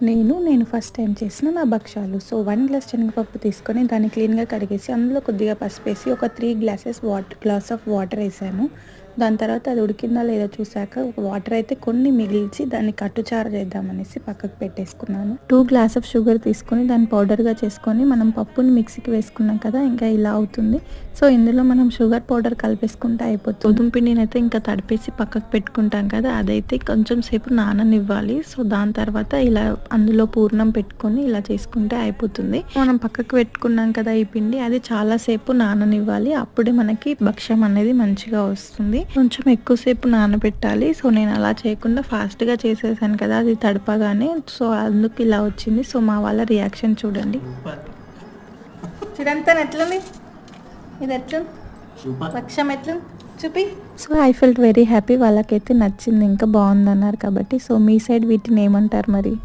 నేను first time చేసిన నా భక్షాలు. సో 1 గ్లాస్ శనగపప్పు తీసుకొని దాన్ని క్లీన్‌గా కడిగేసి అందులో కొద్దిగా పసుపేసి ఒక 3 గ్లాస్ ఆఫ్ వాటర్ ఏసాను. దాని తర్వాత అది ఉడికిందా లేదో చూసాక వాటర్ అయితే కొన్ని మిగిల్చి దాన్ని కట్టుచారు చేద్దామనేసి పక్కకు పెట్టేసుకున్నాను. 2 గ్లాస్ ఆఫ్ షుగర్ తీసుకొని దాన్ని పౌడర్‌గా చేసుకొని మనం పప్పుని మిక్సీకి వేసుకున్నాం కదా, ఇంకా ఇలా అవుతుంది. సో ఇందులో మనం షుగర్ పౌడర్ కలిపేసుకుంటే అయిపోతుంది. గోధుమ పిండినైతే ఇంకా తడిపేసి పక్కకు పెట్టుకుంటాం కదా, అదైతే కొంచెం సేపు నాననివ్వాలి. సో దాని తర్వాత ఇలా అందులో పూర్ణం పెట్టుకొని ఇలా చేసుకుంటే అయిపోతుంది. మనం పక్కకు పెట్టుకున్నాం కదా ఈ పిండి, అది చాలా సేపు నాననివ్వాలి. అప్పుడే మనకి భక్ష్యం అనేది మంచిగా వస్తుంది. కొంచెం ఎక్కువసేపు నానబెట్టాలి. సో నేను అలా చేయకుండా ఫాస్ట్గా చేసేసాను కదా, అది తడపగానే. సో అందుకు ఇలా వచ్చింది. సో మా వాళ్ళ రియాక్షన్ చూడండి. చూడంతా ఎట్లుంది, ఇది ఎట్లుంది భక్ష్యం, ఎట్లుంది చూపి. So I felt very happy. వాళ్ళకైతే నచ్చింది, ఇంకా బాగుందన్నారు కాబట్టి. సో మీ సైడ్ వీటిని ఏమంటారు మరి?